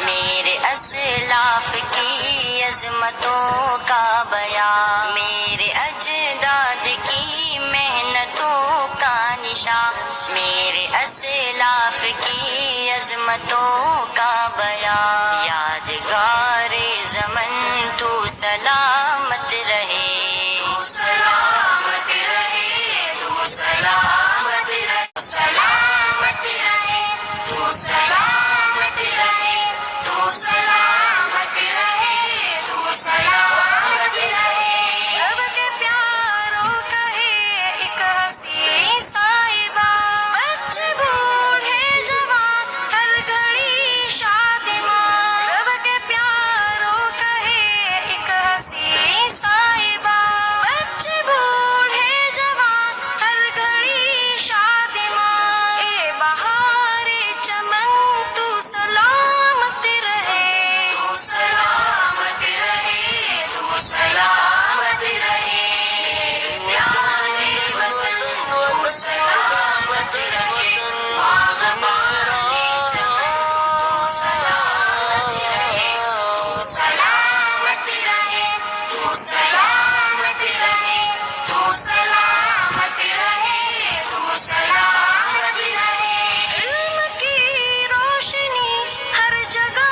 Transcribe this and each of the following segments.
میرے اسلاف کی عظمتوں کا بیان، میرے اجداد کی محنتوں کا نشان، میرے اسلاف کی عظمتوں کا بیان، یادگار زمن تو سلامت رہے، تو سلامت رہے، تو سلامت رہے، سلامت رہے، تو سلامت رہے، تو سلامت رہے، تو سلامت رہے۔ رب کے پیاروں کا ہے ایک حسین صاحبہ، بچے بوڑھے جوان ہر گھڑی شادمان، رب کے پیاروں کا ہے ایک حسین صاحبہ، بچے بوڑھے جوان ہر گھڑی شادمان، اے بہار چمن تو سلامت رہے، تو سلامت رہے، تو سلامت رہے، پیارے وطن تو سلامت رہے، باغبانے چمن تو سلامت رہے، تو سلامت رہے، تو سلامت رہے، تو سلامت رہے، تو سلامت رہے۔ علم کی روشنی ہر جگہ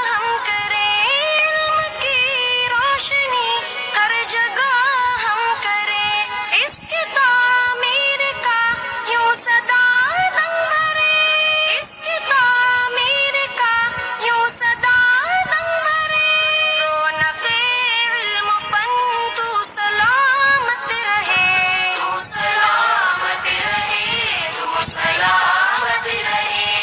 ہم کریں، علم کی روشنی ہر جگہ ہم کریں، اس کی تعمیر کا یوں صدا دم بھرے، اس کی تعمیر کا یوں صدا دم بھرے، رونق علم فن تو سلامت رہے، تو سلامت رہے، تو سلامت رہے،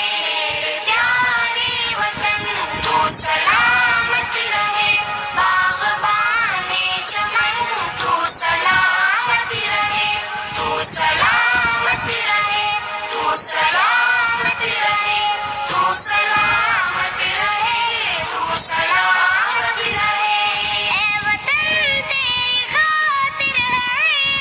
پیارے وطن تو سلامت رہے، باغبانے چمن تو سلامت رہے، تو سلامت رہے، تو سلامت رہے، تو سلامت رہے، تو سلامت رہے۔ اے وطن تیری خاطر ہے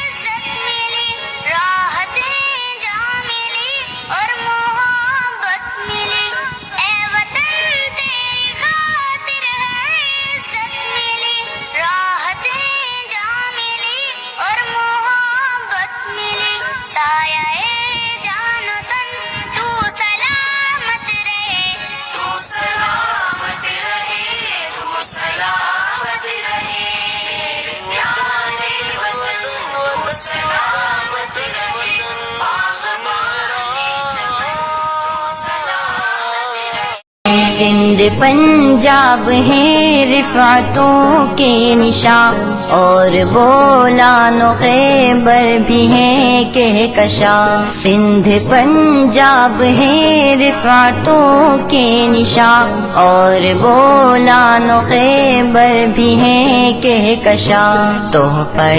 عزت ملی، راحتیں جہاں ملی اور محبت ملی، اے وطن تیری خاطر ہے عزت ملی، راحتیں جہاں ملی اور محبت ملی، سایہ جان و تن تو سلامت رہے، تو سلامت رہے، تو سلامت رہے، پیارے وطن تو سلامت رہے، باغبانے چمن تو سلامت رہے۔ سندھ پنجاب ہیں رفعتوں کے نشان، اور بولان و خیبر بھی ہیں کہکشاں، سندھ پنجاب ہیں رفعتوں کے نشان، اور بولان و خیبر بھی ہیں کہکشاں، تحفہ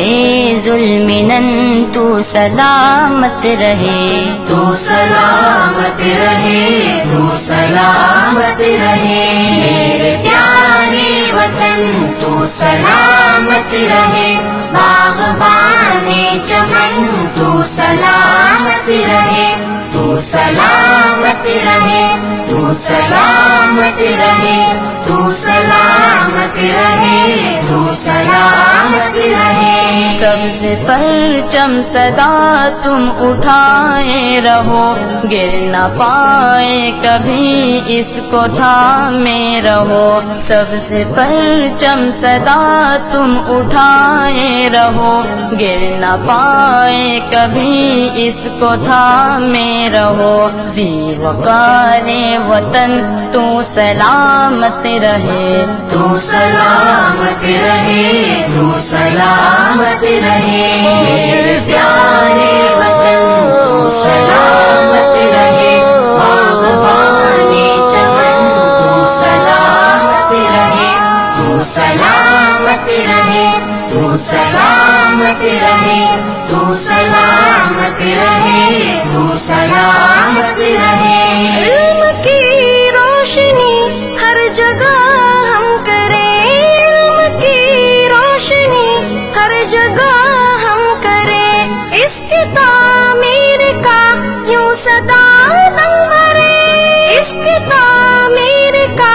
ذوالمنن تو سلامت رہے، تو سلامت رہے، تو سلامت رہے، میرے پیارے وطن تو سلامت رہے، باغبانے چمن تو سلامت رہے، تو سلامت رہے، تو سلامت رہے، تو سلامت رہے، تو سلامت رہے۔ سب سے پرچم صدا تم اٹھائے رہو، گر نہ پائے کبھی اس کو تھامے رہو، سب سے پرچم صدا تم اٹھائے رہو، گر نہ پائے کبھی اس کو تھامے رہو، زی وقار وطن تو سلامت رہے، تو سلامت رہے، تو سلامت رہے، میرے پیارے وطن تو سلامت رہے، باغبانے چمن تو سلامت رہے، تو سلامت رہے، تو سلامت رہے، تو سلامت رہے، تو سلامت رہے۔ علم کی روشنی ہر جگہ ہم کریں، علم کی روشنی ہر جگہ ہم کریں، اس کی تعمیر کا یوں صدا دم بھرے، اس کی تعمیر کا